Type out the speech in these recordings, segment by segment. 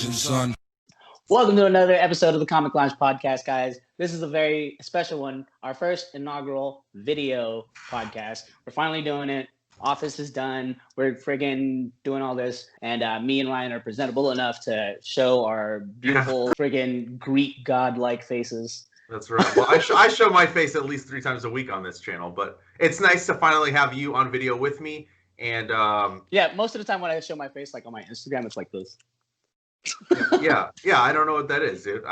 lounging, son. Welcome to another episode of the Comic Lounge podcast, guys. This is a very special one, our first inaugural video podcast. We're finally doing it. Office is done. We're friggin' doing all this, and me and Ryan are presentable enough to show our beautiful friggin' Greek god-like faces. That's right. Well, I show my face at least 3 times a week on this channel, but it's nice to finally have you on video with me. And yeah, most of the time when I show my face, like on my Instagram, it's like this. yeah. I don't know what that is, dude.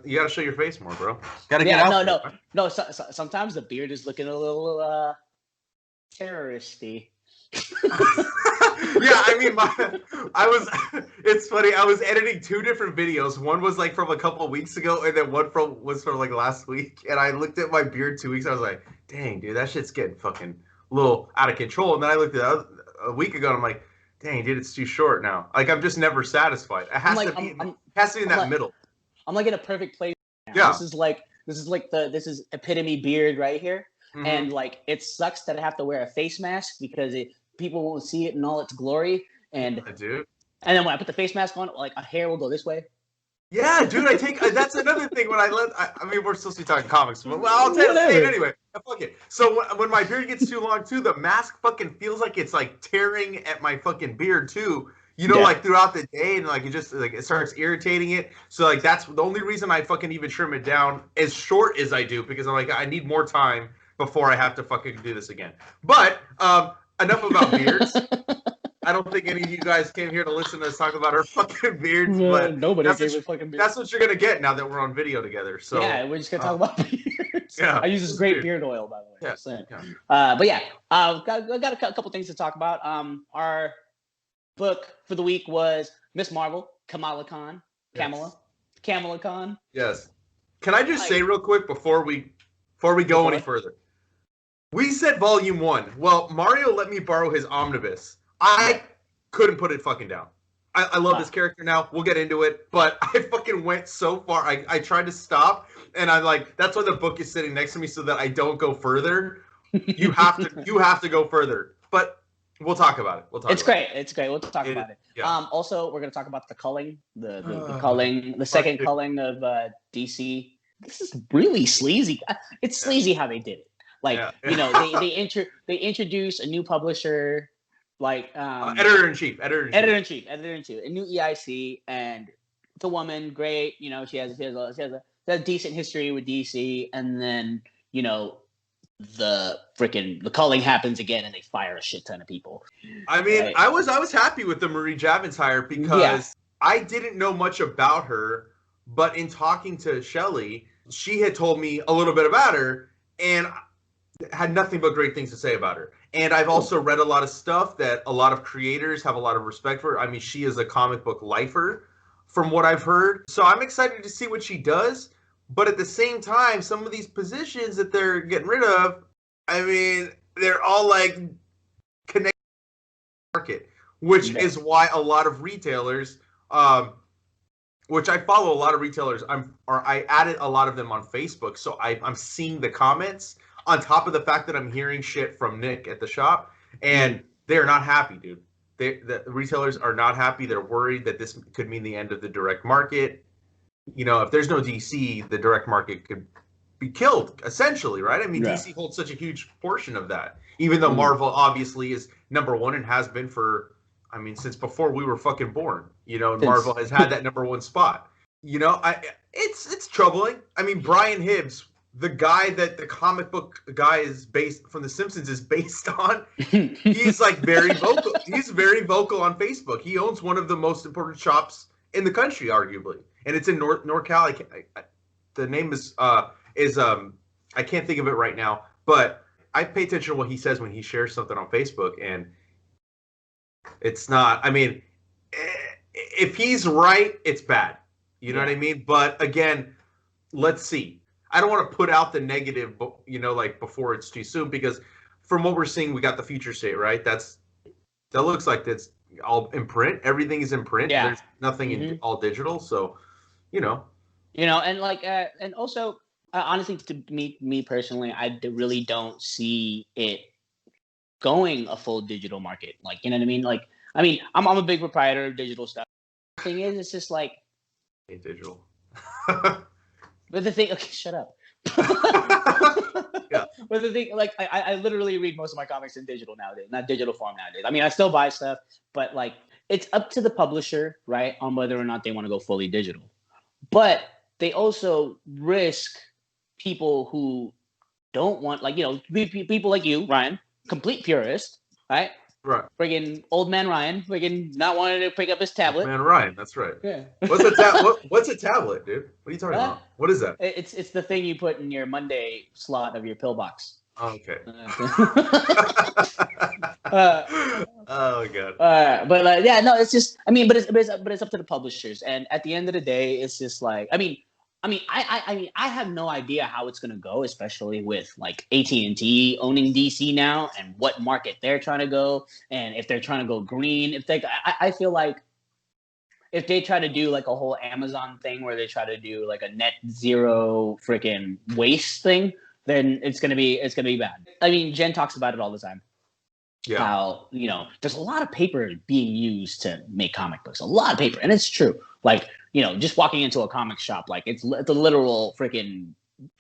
You gotta show your face more, bro. Gotta get out. No. Sometimes the beard is looking a little terroristy. Yeah, I mean, it's funny. I was editing 2 different videos. One was like from a couple of weeks ago, and then one was from like last week. And I looked at my beard 2 weeks. I was like, dang, dude, that shit's getting fucking a little out of control. And then I looked at it a week ago, and I'm like, dang, dude, it's too short now. Like, I'm just never satisfied. It has to be in that middle. I'm like in a perfect place now. Yeah. This is epitome beard right here. Mm-hmm. And like, it sucks that I have to wear a face mask because people won't see it in all its glory. And I do. And then when I put the face mask on, like, a hair will go this way. Yeah, dude, that's another thing when I mean, we're supposed to be talking comics, but I'll say it anyway. Fuck it. So when my beard gets too long too, the mask fucking feels like it's like tearing at my fucking beard too. You know, like throughout the day, and like it starts irritating it. So like that's the only reason I fucking even trim it down as short as I do, because I'm like, I need more time before I have to fucking do this again. But enough about beards. I don't think any of you guys came here to listen to us talk about our fucking beards. But nobody gave a fucking beard. That's what you're gonna get now that we're on video together. So yeah, we're just gonna talk about beards. Yeah, I use this great beard oil, by the way. Yeah. But yeah, I got a couple things to talk about. Our book for the week was Miss Marvel, Kamala Khan, Kamala Khan. Yes. Can I just say real quick before we go any further? We said Vol.1. Well, Mario let me borrow his omnibus. I couldn't put it fucking down. I love this character now. We'll get into it. But I fucking went so far. I tried to stop, and I'm like, that's why the book is sitting next to me so that I don't go further. You have to go further. But we'll talk about it. It's great. We'll talk about it. Yeah. Also, we're going to talk about the culling, the culling, the second culling of DC. This is really sleazy. It's sleazy how they did it. Like, you know, they introduce a new publisher, like editor-in-chief, a new EIC, and it's a woman. Great, you know, she has a decent history with DC, and then, you know, the culling happens again, and they fire a shit ton of people. I mean, right? I was happy with the Marie Javins hire because I didn't know much about her, but in talking to Shelley, she had told me a little bit about her, and had nothing but great things to say about her. And I've also read a lot of stuff that a lot of creators have a lot of respect for. I mean, she is a comic book lifer, from what I've heard. So I'm excited to see what she does. But at the same time, some of these positions that they're getting rid of, I mean, they're all like connected to the market, which is why a lot of retailers, which I follow a lot of retailers, I added a lot of them on Facebook. So I'm seeing the comments on top of the fact that I'm hearing shit from Nick at the shop, and they're not happy, dude. The retailers are not happy. They're worried that this could mean the end of the direct market. You know, if there's no DC, the direct market could be killed, essentially, right? I mean, DC holds such a huge portion of that, even though Marvel obviously is #1 and has been since before we were fucking born. You know, Marvel has had that #1 spot. You know, it's troubling. I mean, Brian Hibbs, the guy that the comic book guy is based from The Simpsons is based on, he's like very vocal. He's very vocal on Facebook. He owns one of the most important shops in the country, arguably, and it's in NorCal. The name is I can't think of it right now, but I pay attention to what he says when he shares something on Facebook, and it's not. I mean, if he's right, it's bad. You know what I mean? But again, let's see. I don't want to put out the negative, you know, like before it's too soon, because from what we're seeing, we got the future state, right? That looks like that's all in print. Everything is in print. Yeah. There's nothing in all digital. So, you know, and like, and also, honestly, to me personally, I really don't see it going a full digital market. Like, you know what I mean? Like, I mean, I'm a big proprietor of digital stuff. thing is, it's just like. Hey, digital. But the thing, okay, shut up. Yeah. But the thing, like, I literally read most of my comics in digital nowadays, not digital form nowadays. I mean, I still buy stuff, but like, it's up to the publisher, right, on whether or not they want to go fully digital. But they also risk people who don't want, like, people like you, Ryan, complete purist, right? Right. Friggin' old man Ryan, friggin' not wanting to pick up his tablet. Old man Ryan, that's right. Yeah. What's a tablet, dude? What are you talking about? What is that? It's the thing you put in your Monday slot of your pillbox. Oh, okay. Oh god. But yeah, no, it's just. I mean, but it's up to the publishers, and at the end of the day, it's just like. I mean, I have no idea how it's gonna go, especially with like AT&T owning DC now, and what market they're trying to go, and if they're trying to go green. If they, I feel like if they try to do like a whole Amazon thing where they try to do like a net zero freaking waste thing, then it's gonna be bad. I mean, Jen talks about it all the time. Yeah. How there's a lot of paper being used to make comic books, a lot of paper, and it's true. Like. Just walking into a comic shop, like it's a literal freaking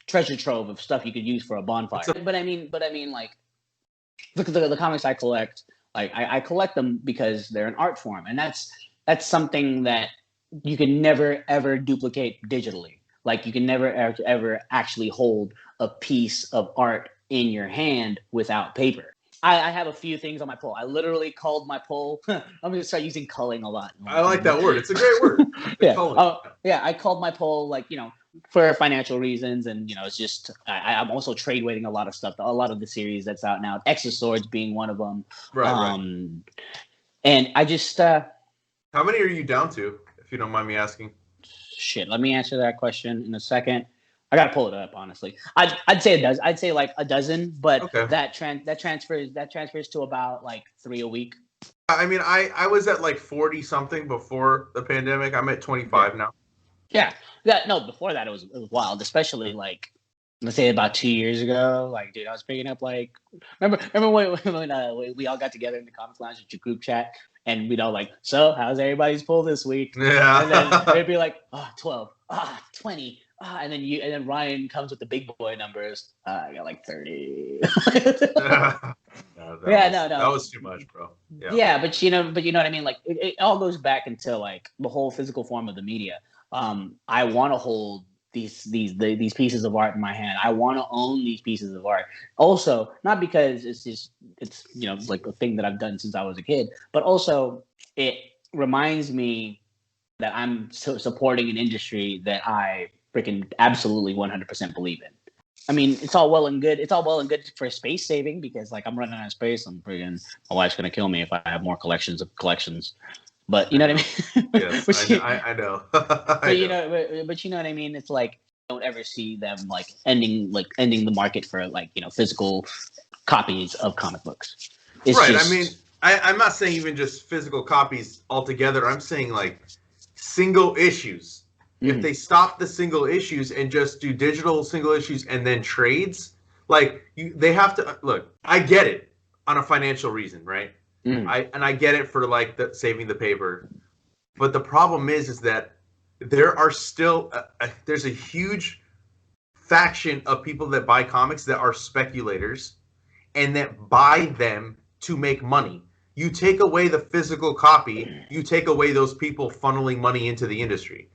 treasure trove of stuff you could use for a bonfire. But I mean, like, look at the comics I collect. Like, I collect them because they're an art form, and that's something that you can never ever duplicate digitally. Like, you can never ever actually hold a piece of art in your hand without paper. I have a few things on my poll. I literally called my poll. I'm going to start using culling a lot. I like that word. It's a great word. Yeah. I called my poll, like, for financial reasons. And, it's just, I'm also trade weighting a lot of stuff, a lot of the series that's out now. X of Swords being one of them. Right. And I just. How many are you down to, if you don't mind me asking? Shit. Let me answer that question in a second. I gotta pull it up, honestly. I'd say a dozen. I'd say like a dozen, but okay. that transfers to about like 3 a week. I mean, I was at like 40 something before the pandemic. I'm at 25 now. Yeah. No, before that it was wild, especially like let's say about 2 years ago. Like, dude, I was picking up like remember when we all got together in the Comic Lounge with your group chat, and we'd all like, so how's everybody's pull this week? Yeah. And then they'd be like, 12, 20. And then Ryan comes with the big boy numbers. I got like 30. That was too much, bro. Yeah, but you know what I mean. Like it all goes back into like the whole physical form of the media. I want to hold these pieces of art in my hand. I want to own these pieces of art. Also, not because it's like a thing that I've done since I was a kid, but also it reminds me that I'm supporting an industry that I freaking absolutely 100% believe in. I mean, it's all well and good. It's all well and good for space saving because, like, I'm running out of space. My wife's gonna kill me if I have more collections of collections. But you know what I mean? Yes, I know. But you know what I mean. It's like don't ever see them like ending the market for like physical copies of comic books. It's right. Just, I mean, I'm not saying even just physical copies altogether. I'm saying like single issues. If they stop the single issues and just do digital single issues and then trades, like they have to look. I get it on a financial reason, right? I get it for like saving the paper, but the problem is that there are still there's a huge faction of people that buy comics that are speculators and that buy them to make money. You take away the physical copy, you take away those people funneling money into the industry.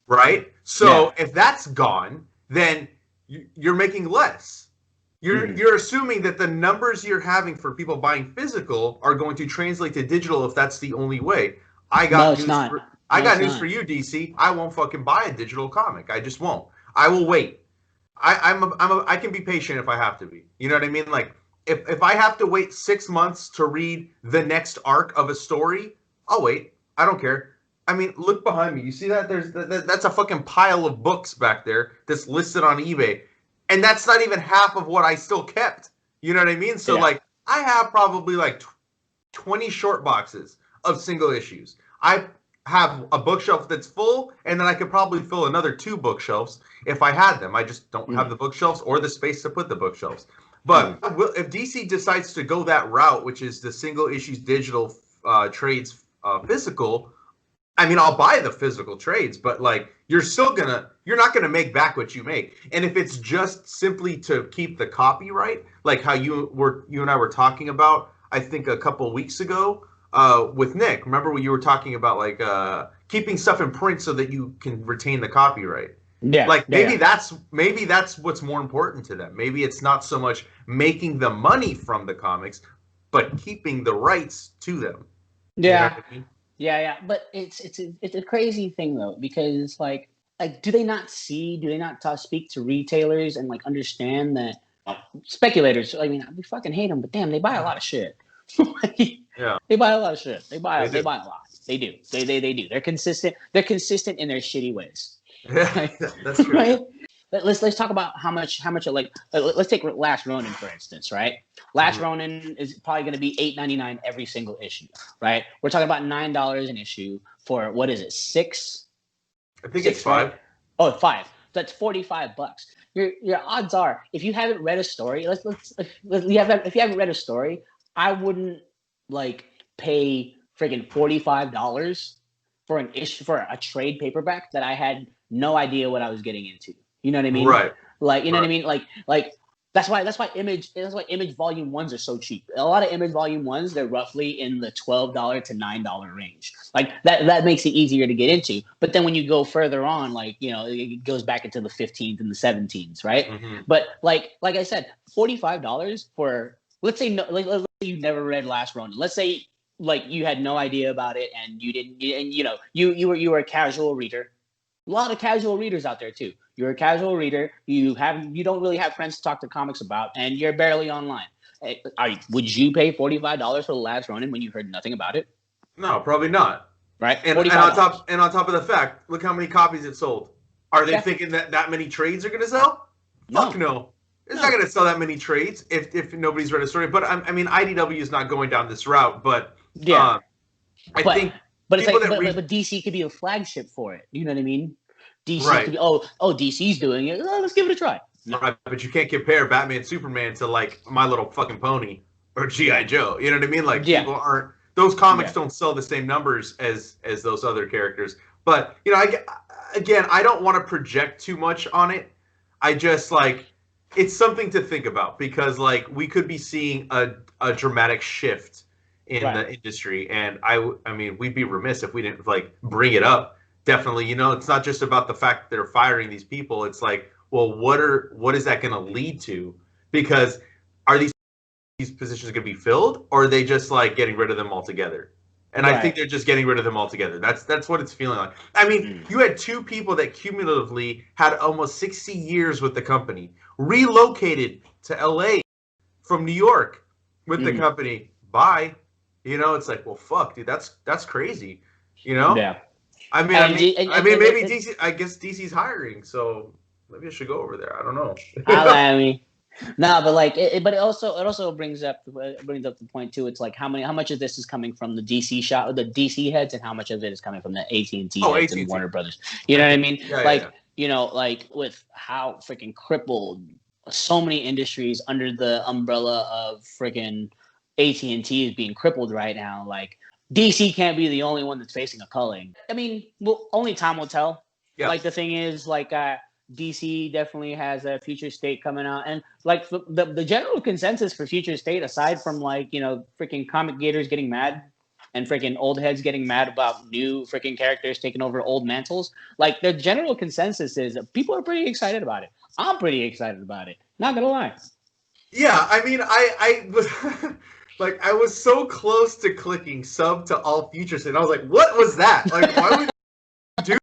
Right? So if that's gone, then you're making less. You're assuming that the numbers you're having for people buying physical are going to translate to digital if that's the only way. I got news for you, DC. I won't fucking buy a digital comic. I just won't. I will wait. I can be patient if I have to be. You know what I mean? Like if I have to wait 6 months to read the next arc of a story, I'll wait. I don't care. I mean, look behind me. You see that? That's a fucking pile of books back there that's listed on eBay. And that's not even half of what I still kept. You know what I mean? So, like, I have probably, like, 20 short boxes of single issues. I have a bookshelf that's full, and then I could probably fill another 2 bookshelves if I had them. I just don't have the bookshelves or the space to put the bookshelves. But if DC decides to go that route, which is the single issues digital trades physical, I mean, I'll buy the physical trades, but like you're not gonna make back what you make. And if it's just simply to keep the copyright, like how you and I were talking about, I think a couple of weeks ago, with Nick. Remember when you were talking about like keeping stuff in print so that you can retain the copyright? Yeah. Like maybe that's what's more important to them. Maybe it's not so much making the money from the comics, but keeping the rights to them. Yeah. You know what I mean? Yeah. But it's a crazy thing though, because like do they not speak to retailers and like understand that speculators? I mean, we fucking hate them, but damn, they buy a lot of shit. Yeah. They buy a lot of shit. They buy a lot. They do. They do. They're consistent. They're consistent in their shitty ways. Yeah, that's true. Right? Let's talk about how much like let's take Last Ronin for instance, right? Last Ronin is probably going to be $8.99 every single issue, right? We're talking about $9 an issue for what is it? 6? I think it's 5. Right? Oh, 5. That's $45. Your odds are, if you haven't read a story, if you haven't read a story, I wouldn't like pay friggin' $45 for an issue for a trade paperback that I had no idea what I was getting into. You know what I mean? Right. Like, you know what I mean? Like that's why Image Volume 1s are so cheap. A lot of Image Volume 1s, they're roughly in the $12 to $9 range. Like that makes it easier to get into. But then when you go further on, like, you know, it goes back into the 15s and the 17s, right? Mm-hmm. But like I said, $45 for, let's say let's say you never read Last Ronin. Let's say like you had no idea about it and you were a casual reader. A lot of casual readers out there too. You're a casual reader. You don't really have friends to talk to comics about, and you're barely online. Would you pay $45 for The Last Ronin when you heard nothing about it? No, probably not. Right. And on top of the fact, look how many copies it sold. Are they thinking that many trades are going to sell? No. Fuck no. It's not going to sell that many trades if nobody's read a story. But I mean, IDW is not going down this route. But yeah, I think. But it's like, but DC could be a flagship for it. You know what I mean? DC could be, DC's doing it. Let's give it a try. No. Right, but you can't compare Batman, Superman to like My Little Fucking Pony or G.I. Joe. You know what I mean? Like people aren't. Those comics don't sell the same numbers as those other characters. But you know, I don't want to project too much on it. I just like it's something to think about because like we could be seeing a dramatic shift in the industry, and I mean we'd be remiss if we didn't like bring it up. Definitely, you know, it's not just about the fact that they're firing these people. It's like, well, what is that going to lead to? Because are these positions going to be filled, or are they just like getting rid of them altogether? And I think they're just getting rid of them altogether. That's what it's feeling like. I mean, you had 2 people that cumulatively had almost 60 years with the company, relocated to LA from New York with the company. Bye. You know, it's like, well, fuck, dude, that's crazy. You know? Yeah. I mean, maybe DC. I guess DC's hiring, so maybe I should go over there. I don't know. I mean, no, but like, but it also brings up the point too. It's like how much of this is coming from the DC heads, and how much of it is coming from the AT&T heads and Warner Brothers. You know what I mean? You know, like with how freaking crippled so many industries under the umbrella of freaking AT&T is being crippled right now. Like. DC can't be the only one that's facing a culling. I mean, only time will tell. Yeah. Like the thing is, like DC definitely has a Future State coming out, and like the general consensus for Future State, aside from like freaking comic gators getting mad and freaking old heads getting mad about new freaking characters taking over old mantles, like the general consensus is that people are pretty excited about it. I'm pretty excited about it. Not gonna lie. Yeah, I mean, I was. Like, I was so close to clicking sub to all Future State. I was like, what was that? Like, why would you do that?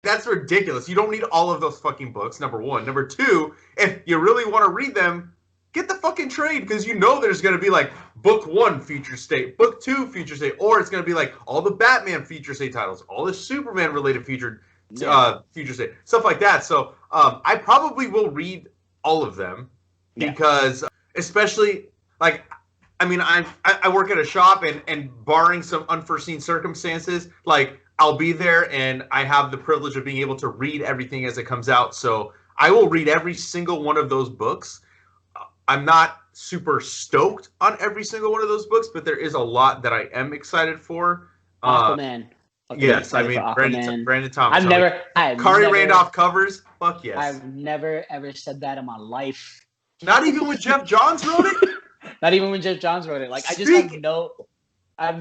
That's ridiculous. You don't need all of those fucking books, number 1. Number 2, if you really want to read them, get the fucking trade, because you know there's going to be, like, book 1 Future State, book 2 Future State, or it's going to be, like, all the Batman Future State titles, all the Superman-related Future State, stuff like that. So, I probably will read all of them, because, especially, like... I mean, I work at a shop, and barring some unforeseen circumstances, like, I'll be there, and I have the privilege of being able to read everything as it comes out. So I will read every single one of those books. I'm not super stoked on every single one of those books, but there is a lot that I am excited for. Aquaman. Fucking Yes, I excited mean for Aquaman. Brandon Thomas. I've Kari never, Randolph covers. Fuck yes. I've never ever said that in my life. Not even when Jeff Johns wrote it. Not even when Jeff Johns wrote it. Like I just have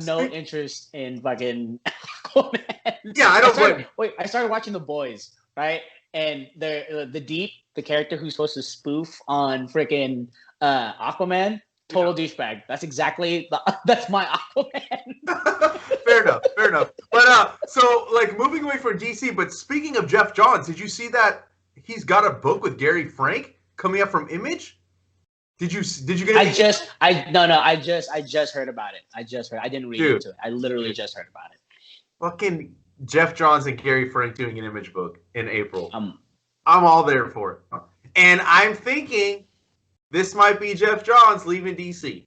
no interest in fucking Aquaman. Yeah, I started watching The Boys, right? And the Deep, the character who's supposed to spoof on freaking Aquaman, total douchebag. That's exactly that's my Aquaman. Fair enough. But so like moving away from DC, but speaking of Jeff Johns, did you see that he's got a book with Gary Frank coming up from Image? Did you get it? I just heard about it. I didn't read into it. I literally just heard about it. Fucking Jeff Johns and Gary Frank doing an Image book in April. I'm all there for it. And I'm thinking this might be Jeff Johns leaving DC.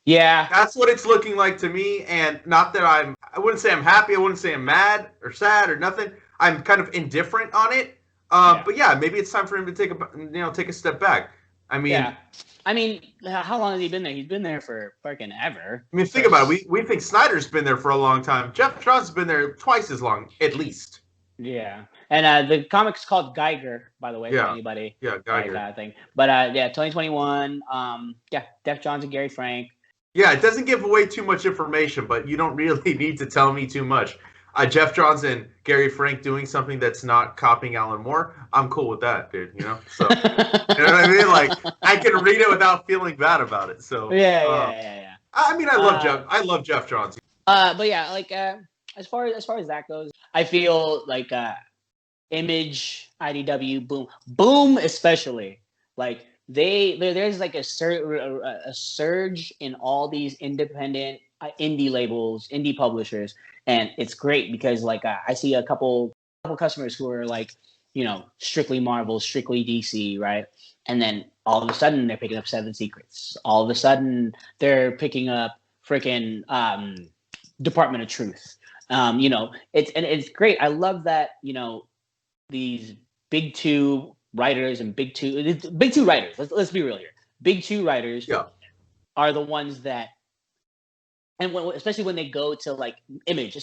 Yeah. That's what it's looking like to me. And not that I wouldn't say I'm happy. I wouldn't say I'm mad or sad or nothing. I'm kind of indifferent on it. But yeah, maybe it's time for him to take a step back. I mean, how long has he been there? He's been there for fucking ever. I mean, think about it. We think Snyder's been there for a long time. Jeff Johns has been there twice as long, at least. Yeah, and the comic's called Geiger, by the way, for anybody. Yeah, Geiger. Thing. But 2021. Jeff Johns and Gary Frank. Yeah, it doesn't give away too much information, but you don't really need to tell me too much. Jeff Johns and Gary Frank doing something that's not copying Alan Moore, I'm cool with that, dude. You know, so you know what I mean? Like, I can read it without feeling bad about it. So yeah. I mean, I love Jeff Johns. But yeah, like as far as that goes, I feel like Image, IDW, Boom, especially like there's like a surge in all these independent indie labels, indie publishers. And it's great because like I see a couple customers who are like, strictly Marvel, strictly DC, right? And then all of a sudden they're picking up Seven Secrets. All of a sudden they're picking up freaking Department of Truth. It's great. I love that, these big two writers and big two writers. Let's be real here. Big two writers are the ones that. And especially when they go to like Image,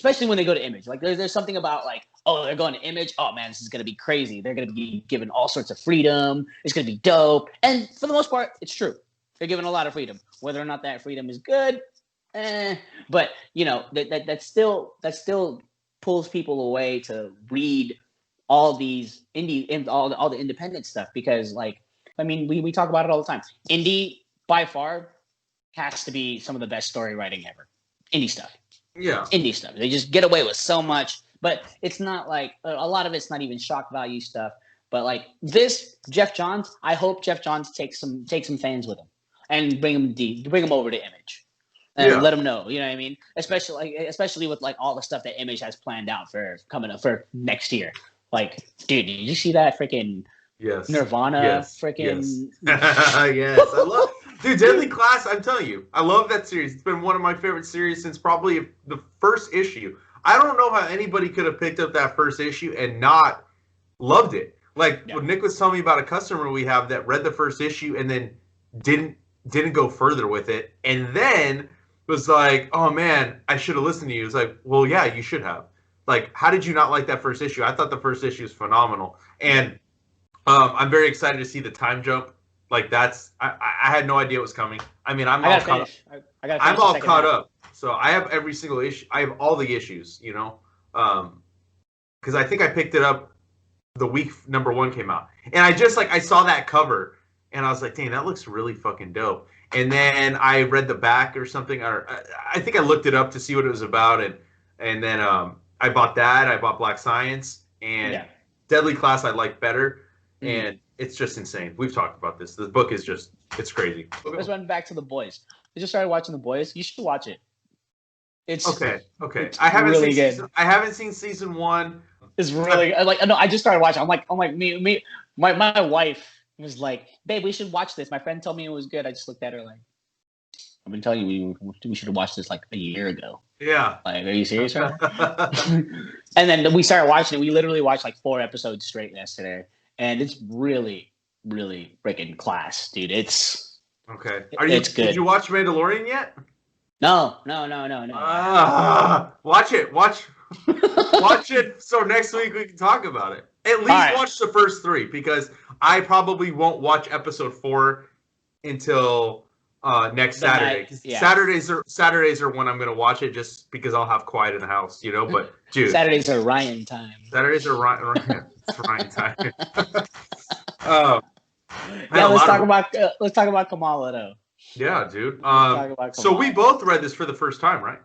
like there's something about like, oh, they're going to Image. Oh man, this is going to be crazy. They're going to be given all sorts of freedom. It's going to be dope. And for the most part, it's true. They're given a lot of freedom. Whether or not that freedom is good, but that still pulls people away to read all these all the independent stuff because like, I mean, we talk about it all the time. Indie by far has to be some of the best story writing ever. Indie stuff. Yeah. Indie stuff. They just get away with so much, but it's not like a lot of it's not even shock value stuff. But like this Jeff Johns, I hope Jeff Johns takes some fans with him and bring them over to Image and let them know. You know what I mean? Especially with like all the stuff that Image has planned out for coming up for next year. Like, dude, did you see that freaking Nirvana freaking yes, I love dude, Deadly Class, I'm telling you, I love that series. It's been one of my favorite series since probably the first issue. I don't know how anybody could have picked up that first issue and not loved it. Like when Nick was telling me about a customer we have that read the first issue and then didn't go further with it, and then was like, "Oh man, I should have listened to you." It's like, "Well, yeah, you should have." Like, how did you not like that first issue? I thought the first issue was phenomenal, and I'm very excited to see the time jump. Like I had no idea it was coming. I mean, I'm all caught up. I'm all caught up. So I have every single issue. I have all the issues, because I think I picked it up the week number 1 came out, and I saw that cover, and I was like, dang, that looks really fucking dope. And then I read the back or something, or I think I looked it up to see what it was about, and then I bought that. I bought Black Science, and Deadly Class I like better. And it's just insane. We've talked about this. The book is it's crazy. Let's run back to The Boys. I just started watching The Boys. You should watch it. It's okay. It's I haven't really seen good. I haven't seen season 1. It's really no. I just started watching. I'm like my wife was like, babe, we should watch this. My friend told me it was good. I just looked at her like, I've been telling you we should have watched this like a year ago. Yeah. Like, are you serious, right? And then we started watching it. We literally watched like 4 episodes straight yesterday. And it's really, really freaking class, dude. It's okay. It's good. Did you watch Mandalorian yet? No. Watch it. Watch it. So next week we can talk about it. At least watch the first 3 because I probably won't watch episode 4 until next Saturday. Saturdays are when I'm gonna watch it just because I'll have quiet in the house, you know. But dude, Saturdays are Ryan time. Saturdays are Ryan. It's Ryan time. Let's talk about Kamala though. Yeah, dude. So we both read this for the first time, right?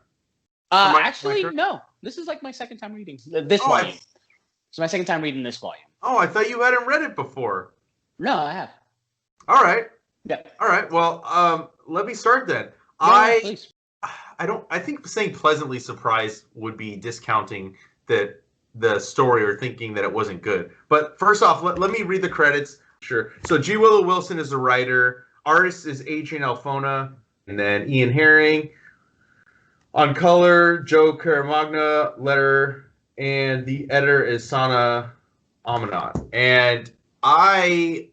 Actually, no. This is like my second time reading this volume. It's my second time reading this volume. Oh, I thought you hadn't read it before. No, I have. All right. Yeah. All right. Well, let me start then. Please. I think saying pleasantly surprised would be discounting the story or thinking that it wasn't good. But first off, let me read the credits. Sure. So G. Willow Wilson is the writer. Artist is Adrian Alphona. And then Ian Herring. On color, Joe Caramagna. Letter. And the editor is Sana Amanat. And I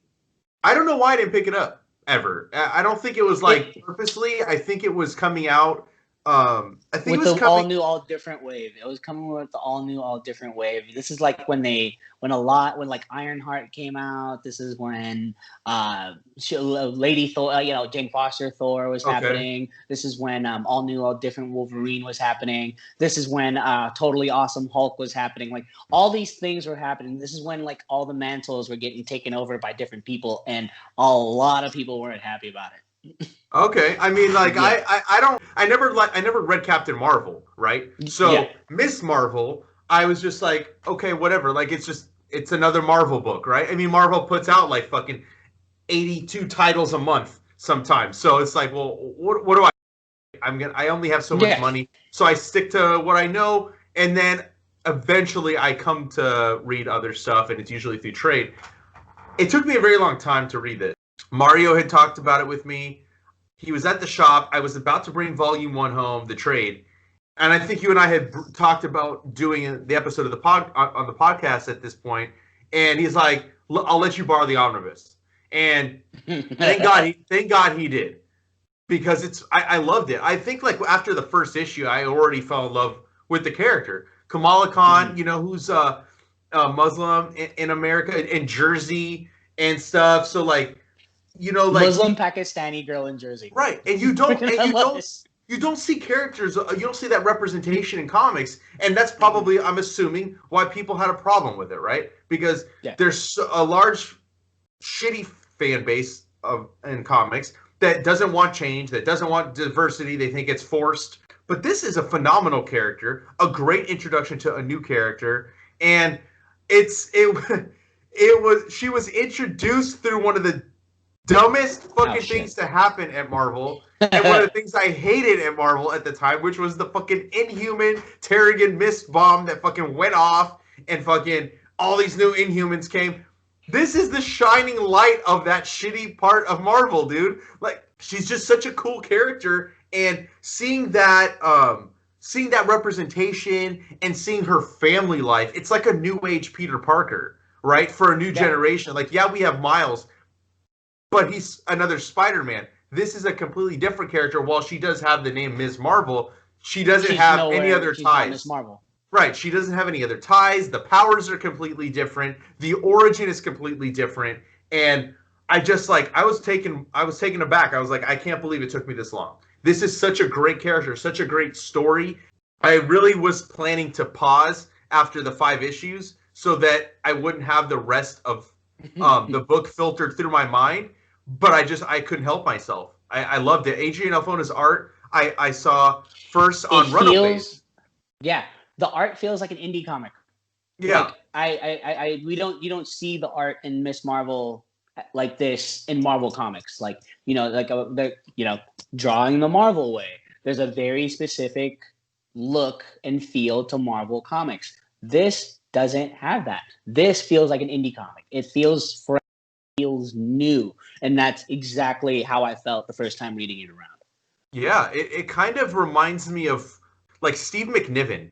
don't know why I didn't pick it up ever. I don't think it was like purposely. I think it was coming out. I think with it was the all new, all different wave. It was coming with the all new, all different wave. This is like when like Ironheart came out. This is when Lady Thor, Jane Foster Thor was happening. This is when all new, all different Wolverine was happening. This is when Totally Awesome Hulk was happening. Like all these things were happening. This is when like all the mantles were getting taken over by different people, and a lot of people weren't happy about it. Okay, I mean, like I never read Captain Marvel, right? So Miss Marvel, I was just like, okay, whatever. Like it's another Marvel book, right? I mean, Marvel puts out like fucking 82 titles a month sometimes, so it's like, well, what do I only have so much money, so I stick to what I know, and then eventually I come to read other stuff, and it's usually through trade. It took me a very long time to read this. Mario had talked about it with me. He was at the shop. I was about to bring Vol.1 home, the trade. And I think you and I had talked about doing the episode of the podcast at this point. And he's like, I'll let you borrow the omnibus. And thank God he did. Because I loved it. I think like after the first issue, I already fell in love with the character. Kamala Khan, who's Muslim in America, in Jersey and stuff. So like, like Muslim Pakistani girl in Jersey, right? And you don't see characters, you don't see that representation in comics, and that's probably, I'm assuming, why people had a problem with it, right? Because there's a large, shitty fan base in comics that doesn't want change, that doesn't want diversity. They think it's forced. But this is a phenomenal character, a great introduction to a new character, and she was introduced through one of the dumbest fucking things to happen at Marvel, and one of the things I hated at Marvel at the time, which was the fucking Inhuman Terrigen Mist bomb that fucking went off, and fucking all these new Inhumans came. This is the shining light of that shitty part of Marvel, dude. Like, she's just such a cool character, and seeing that representation and seeing her family life, it's like a new age Peter Parker, right? For a new generation. Like, we have Miles, but he's another Spider-Man. This is a completely different character. While she does have the name Ms. Marvel, she doesn't have any other ties. Ms. Marvel. Right. She doesn't have any other ties. The powers are completely different. The origin is completely different. And I just I was taken aback. I was like, I can't believe it took me this long. This is such a great character, such a great story. I really was planning to pause after the 5 issues so that I wouldn't have the rest of the book filtered through my mind. But I couldn't help myself. I loved it. Adrian Alphona's art, I saw first on Runaways. Yeah, the art feels like an indie comic. Yeah, you don't see the art in Miss Marvel like this in Marvel comics. Like drawing the Marvel way. There's a very specific look and feel to Marvel comics. This doesn't have that. This feels like an indie comic. It feels fresh. Feels new, and that's exactly how I felt the first time reading it around. Yeah, it kind of reminds me of like Steve McNiven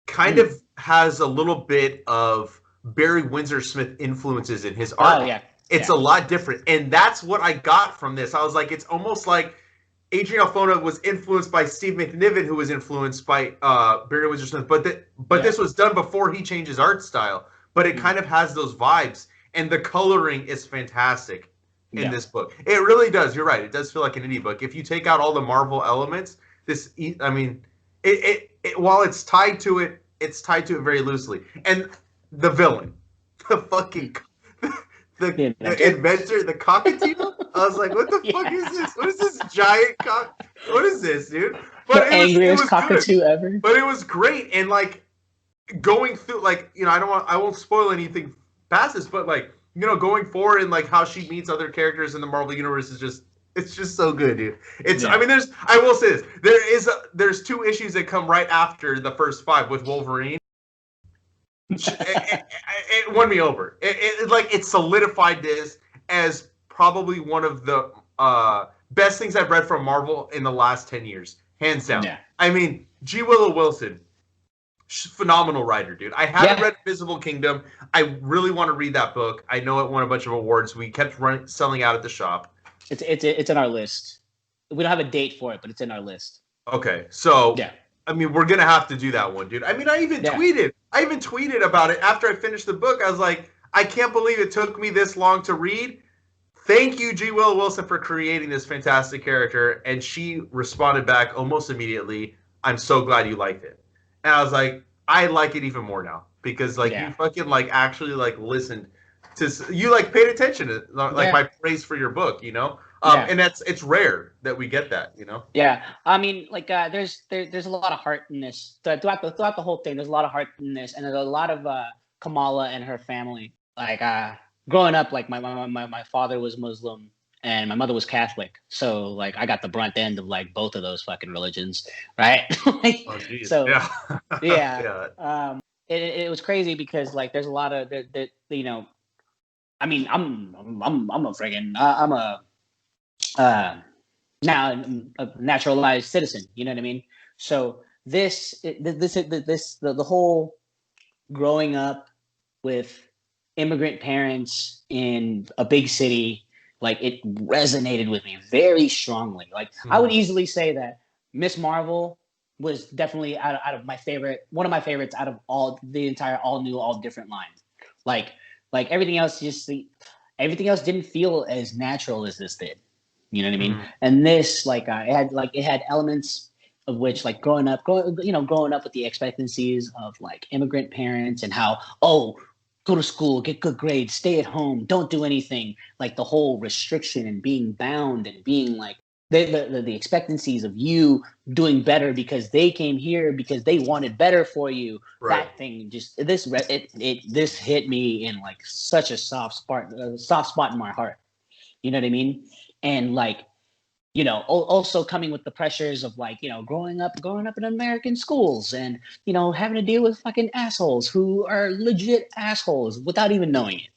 kind of has a little bit of Barry Windsor Smith influences in his art. Oh yeah. It's a lot different, and that's what I got from this. I was like, it's almost like Adrian Alphona was influenced by Steve McNiven, who was influenced by Barry Windsor Smith. But this was done before he changed his art style. But it kind of has those vibes, and the coloring is fantastic in this book. It really does. You're right. It does feel like an indie book. If you take out all the Marvel elements, while it's tied to it very loosely. And the villain, the fucking the inventor, the cockatoo. I was like, what the fuck is this? What is this giant cock? What is this, dude? But the angriest cockatoo good. Ever. But it was great, and like going through, like, you know, I won't spoil anything past this, but like, you know, going forward and like how she meets other characters in the Marvel universe is just. It's just so good, dude. I mean, I will say this. There's 2 issues that come right after the first 5 with Wolverine. It won me over. It solidified this as probably one of the best things I've read from Marvel in the last 10 years. Hands down. Yeah. I mean, G. Willow Wilson, phenomenal writer, dude. I haven't read Invisible Kingdom. I really want to read that book. I know it won a bunch of awards. We kept selling out at the shop. It's in our list. We don't have a date for it, but it's in our list. Okay, so I mean, we're gonna have to do that one, dude. I mean, I even tweeted about it after I finished the book. I was like, I can't believe it took me this long to read. Thank you, G. Willow Wilson, for creating this fantastic character. And she responded back almost immediately. I'm so glad you liked it. And I was like, I like it even more now because like you fucking like actually like listened. You like paid attention to like my praise for your book, you know, and it's rare that we get that, you know. Yeah, I mean, like there's a lot of heart in this throughout the whole thing. There's a lot of heart in this, and there's a lot of Kamala and her family. Like growing up, like my father was Muslim and my mother was Catholic, so like I got the brunt end of like both of those fucking religions, right? Like, so it was crazy because like there's a lot of you know. I mean, I'm now a naturalized citizen. You know what I mean? So the whole growing up with immigrant parents in a big city, like it resonated with me very strongly. Like I would easily say that Miss Marvel was definitely out of my favorite, one of my favorites out of the entire all new, all different line. Like everything else, everything else didn't feel as natural as this did. You know what I mean? And this, it had elements of which, like growing up with the expectancies of like immigrant parents and how, go to school, get good grades, stay at home, don't do anything. Like the whole restriction and being bound and being like the expectancies of you doing better because they came here because they wanted better for you. Right. That thing this hit me in like such a soft spot in my heart. You know what I mean? And like, you know, also coming with the pressures of like, you know, growing up in American schools and, you know, having to deal with fucking assholes who are legit assholes without even knowing it.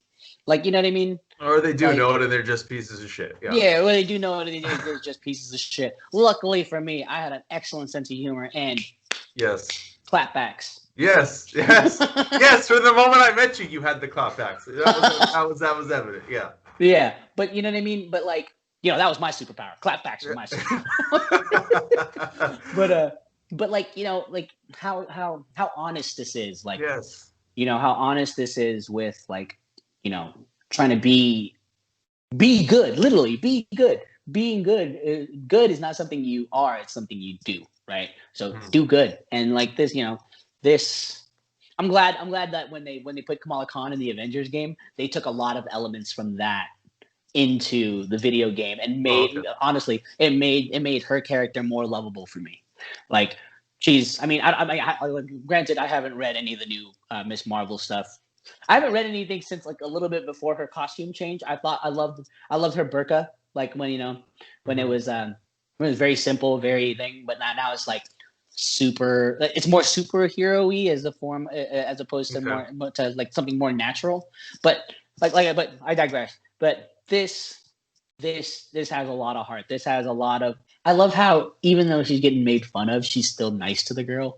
Like, you know what I mean? Or they do know it and they're just pieces of shit. Yeah, well, they do know it and they're just pieces of shit. Luckily for me, I had an excellent sense of humor and clapbacks. Yes. Yes, for the moment I met you, you had the clapbacks. That was evident, yeah. Yeah, but you know what I mean? But like, you know, that was my superpower. Clapbacks were my superpower. But like, you know, like how honest this is. Like, you know, how honest this is with like, you know, trying to be good, literally be good. Being good is not something you are, it's something you do, right? So do good. And like this, you know, I'm glad that when they put Kamal Khan in the Avengers game, they took a lot of elements from that into the video game and honestly, it made her character more lovable for me. Like she's, I mean, I granted, I haven't read any of the new Miss Marvel stuff. I haven't read anything since like a little bit before her costume change. I loved her burqa, like when, you know, when it was very simple, very thing, but now it's like super, it's more superhero-y as a form, as opposed to more to like something more natural. But but I digress. But this has a lot of heart. This has a lot of, I love how even though she's getting made fun of, she's still nice to the girl.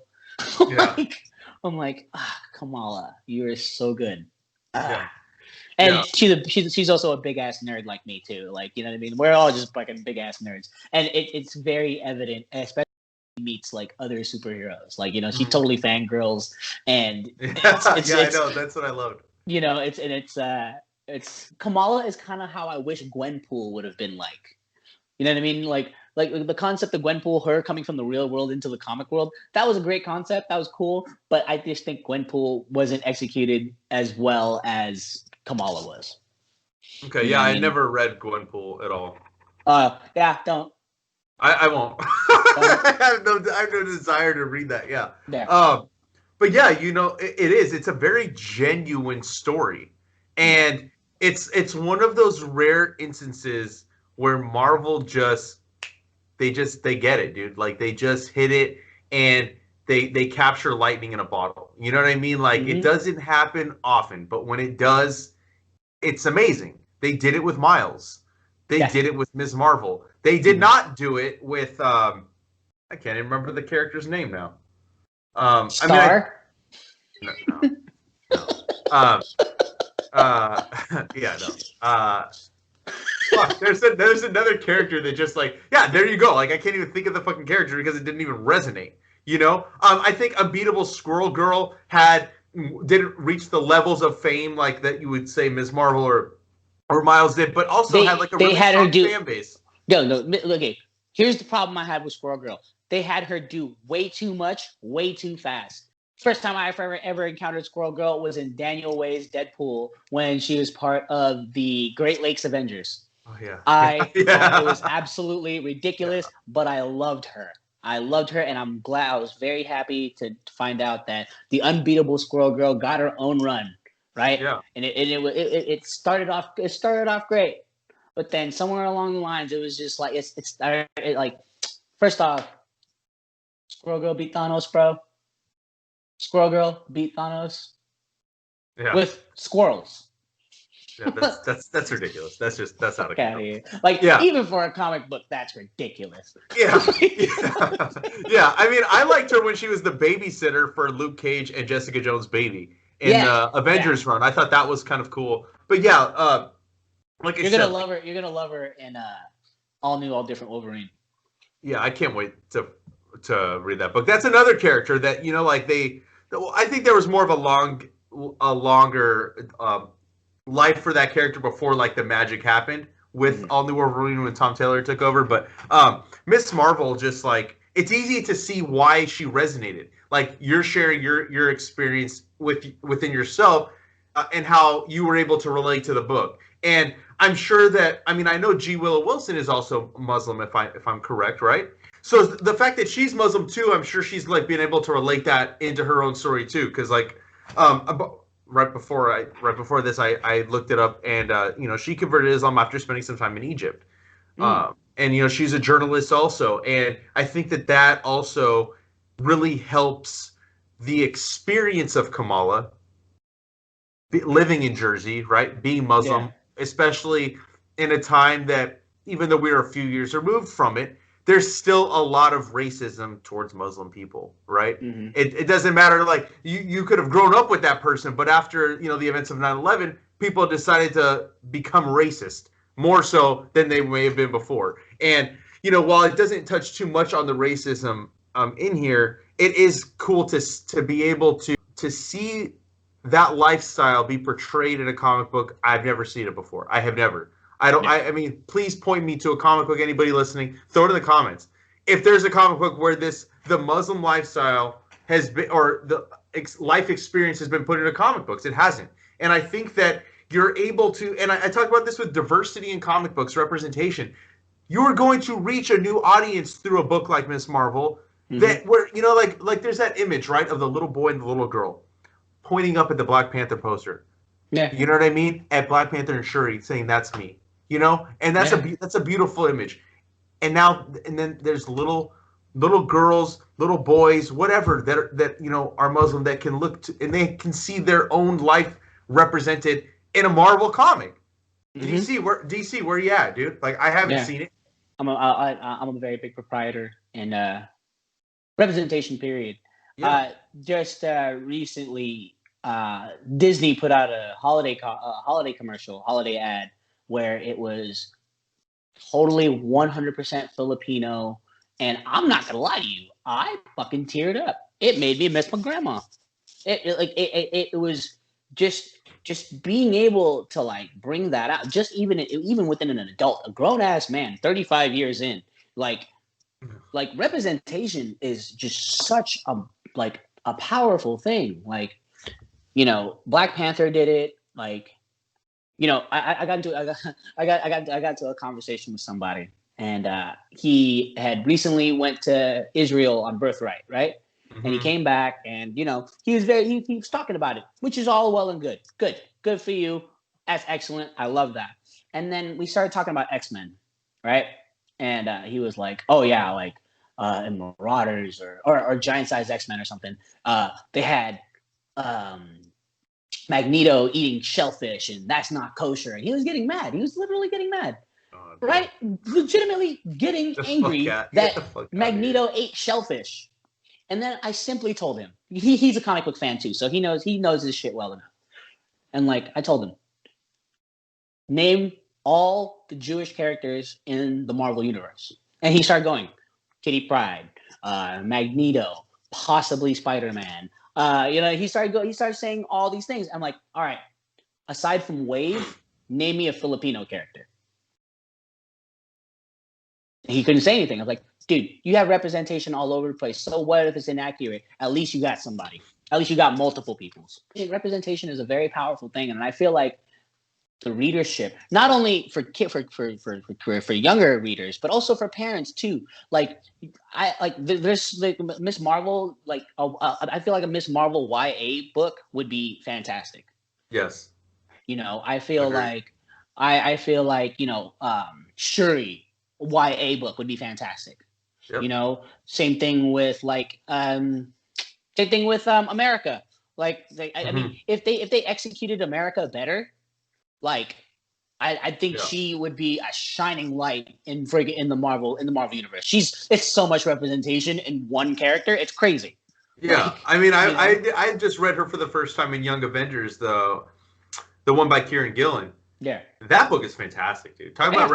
I'm like, Kamala, you are so good. And she's also a big ass nerd like me too. Like, you know what I mean? We're all just fucking big ass nerds, and it's very evident, especially when she meets like other superheroes. Like, you know, she totally fangirls, and it's I know, that's what I loved. You know, it's Kamala is kind of how I wish Gwenpool would have been like. You know what I mean? Like the concept of Gwenpool, her coming from the real world into the comic world, that was a great concept. That was cool. But I just think Gwenpool wasn't executed as well as Kamala was. Okay, you know I never read Gwenpool at all. Yeah, don't. I won't. I have no desire to read that. Yeah. But yeah, you know, it is. It's a very genuine story, and it's one of those rare instances where Marvel they get it, dude. Like they just hit it, and they capture lightning in a bottle. You know what I mean? Like it doesn't happen often, but when it does, it's amazing. They did it with Miles. They did it with Ms. Marvel. They did not do it with I can't even remember the character's name now. Star? No. Yeah, no. Fuck, there's another character that just like, yeah, there you go. Like I can't even think of the fucking character because it didn't even resonate. You know? I think Unbeatable Squirrel Girl didn't reach the levels of fame like that you would say Ms. Marvel or Miles did, but also had like a really strong fan base. No, okay. Here's the problem I had with Squirrel Girl. They had her do way too much, way too fast. First time I ever encountered Squirrel Girl was in Daniel Way's Deadpool when she was part of the Great Lakes Avengers. Oh yeah. I thought it was absolutely ridiculous, but I loved her. And I'm glad. I was very happy to find out that the Unbeatable Squirrel Girl got her own run, right? Yeah. And it started off great, but then somewhere along the lines, it was just like it started like, first off, Squirrel Girl beat Thanos, bro. Squirrel Girl beat Thanos with squirrels. Yeah, that's ridiculous. That's out of control. Like, even for a comic book, that's ridiculous. Yeah. Yeah. I mean, I liked her when she was the babysitter for Luke Cage and Jessica Jones' baby in the Avengers run. I thought that was kind of cool. But yeah, like you're gonna love her. You're gonna love her in All New, All Different Wolverine. Yeah, I can't wait to read that book. That's another character that, you know, like I think there was more of a longer life for that character before like the magic happened with All New Wolverine when Tom Taylor took over. But Miss Marvel, just like, it's easy to see why she resonated. Like you're sharing your experience within yourself and how you were able to relate to the book. And I'm sure that, I mean, I know G. Willow Wilson is also Muslim, if I'm correct, right? So the fact that she's Muslim too, I'm sure she's like being able to relate that into her own story too. Because like, right before this, I looked it up, and you know, she converted to Islam after spending some time in Egypt. And you know, she's a journalist also, and I think that also really helps the experience of Kamala living in Jersey, right? Being Muslim, especially in a time that, even though we're a few years removed from it, there's still a lot of racism towards Muslim people, right? It doesn't matter, like, you could have grown up with that person, but after, you know, the events of 9/11, people decided to become racist, more so than they may have been before. And, you know, while it doesn't touch too much on the racism in here, it is cool to be able to see that lifestyle be portrayed in a comic book. I've never seen it before. I have never. I mean, please point me to a comic book. Anybody listening, throw it in the comments. If there's a comic book where the Muslim lifestyle has been, or the life experience has been put into comic books, it hasn't. And I think that you're able to, and I talk about this with diversity in comic books, representation. You are going to reach a new audience through a book like Miss Marvel, that where, you know, like there's that image, right, of the little boy and the little girl pointing up at the Black Panther poster. Yeah. You know what I mean? At Black Panther and Shuri, saying that's me. You know, and that's a beautiful image. And then there's little girls, little boys, whatever that you know are Muslim, that can look to, and they can see their own life represented in a Marvel comic. DC, where you at, dude? Like, I haven't seen it. I'm a very big proprietor in representation. Period. Just recently, Disney put out a holiday commercial, holiday ad, where it was totally 100% Filipino. And I'm not gonna lie to you, I fucking teared up. It made me miss my grandma. It was just being able to like bring that out, just even within an adult, a grown ass man, 35 years in, like representation is just such a powerful thing. Like, Black Panther did it. Like, I got into a conversation with somebody, and he had recently went to Israel on birthright, right? And he came back, and he was talking about it, which is all well and good. Good for you. That's excellent. I love that. And then we started talking about X-Men, right? And he was like, "Oh yeah, like in Marauders or Giant Size X-Men or something. They had Magneto eating shellfish, and that's not kosher." And he was getting mad. He was literally getting mad, right? Legitimately getting angry that Magneto ate shellfish. And then I simply told him, he's a comic book fan too, so he knows his shit well enough. And like I told him, name all the Jewish characters in the Marvel universe, and he started going, Kitty Pryde, Magneto, possibly Spider-Man. He started saying all these things. I'm like, all right, aside from Wave, name me a Filipino character. He couldn't say anything. I was like, dude, you have representation all over the place. So what if it's inaccurate? At least you got somebody. At least you got multiple peoples. Representation is a very powerful thing, and I feel like the readership, not only for younger readers, but also for parents too. Like, there's like Miss Marvel. Like, I feel like a Miss Marvel YA book would be fantastic. Yes. I feel like I feel like Shuri YA book would be fantastic. Yep. Same thing with America. Like, I mean, if they executed America better, like, I think she would be a shining light in the Marvel universe. It's so much representation in one character. It's crazy. Yeah, I mean, I just read her for the first time in Young Avengers, the one by Kieran Gillen. Yeah, that book is fantastic, dude. Talk about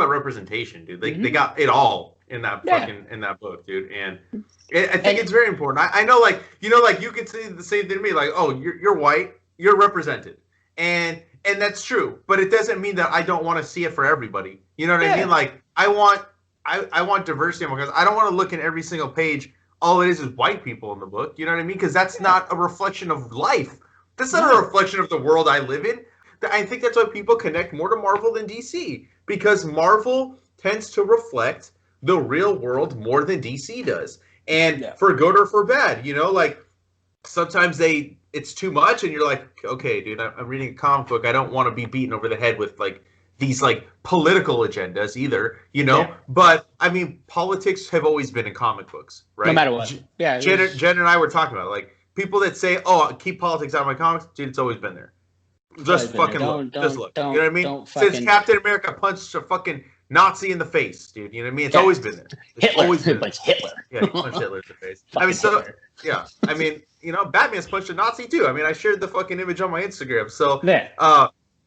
representation, dude. They got it all in that in that book, dude. And I think it's very important. I know, like, you can say the same thing to me, like, oh, you're white, you're represented, and that's true. But it doesn't mean that I don't want to see it for everybody. You know what I mean? Like, I want diversity because I don't want to look in every single page. All it is white people in the book. You know what I mean? Because that's not a reflection of life. That's not a reflection of the world I live in. I think that's why people connect more to Marvel than DC, because Marvel tends to reflect the real world more than DC does. And for good or for bad, like, sometimes it's too much, and you're like, okay, dude, I'm reading a comic book. I don't want to be beaten over the head with like these like political agendas either, But I mean, politics have always been in comic books, right? No matter what. Jen and I were talking about it. Like, people that say, "Oh, keep politics out of my comics," dude, it's always been there. Just fucking look. Just look. You know what I mean? Since Captain America punched a fucking Nazi in the face, dude. You know what I mean? It's always been there. Hitler. Always been there. Hitler. Yeah, he punched Hitler in the face. I mean, I mean, Batman's punched a Nazi too. I mean, I shared the fucking image on my Instagram. So,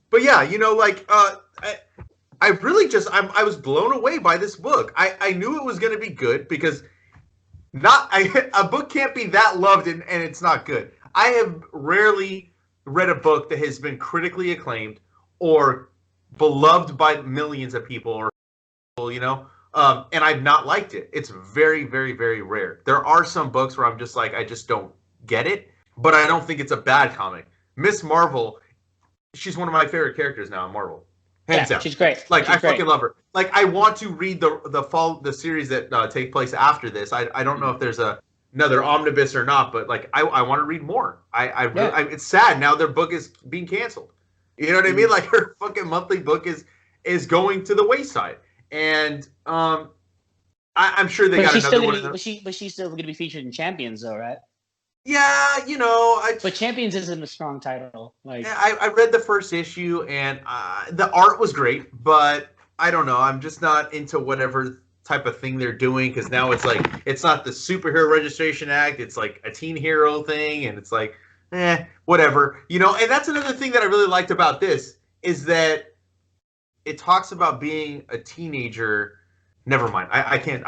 but yeah, I really I was blown away by this book. I knew it was going to be good because a book can't be that loved and it's not good. I have rarely read a book that has been critically acclaimed or beloved by millions of people, and I've not liked it. It's very, very, very rare. There are some books where I'm just like, I just don't get it, but I don't think it's a bad comic. Miss Marvel, she's one of my favorite characters now in Marvel. Hands down. She's great. Like, I fucking love her. Like, I want to read the series that take place after this. I don't know if there's another omnibus or not, but like, I want to read more. It's sad now their book is being canceled. You know what I mean? Like, her fucking monthly book is going to the wayside, and I'm sure they got another one. But she's still going to be featured in Champions, though, right? Yeah, but Champions isn't a strong title. Like, I read the first issue, and the art was great, but I don't know. I'm just not into whatever type of thing they're doing, because now it's like, it's not the Superhero Registration Act. It's like a teen hero thing, and it's like, whatever, you know. And that's another thing that I really liked about this is that it talks about being a teenager. Never mind. I can't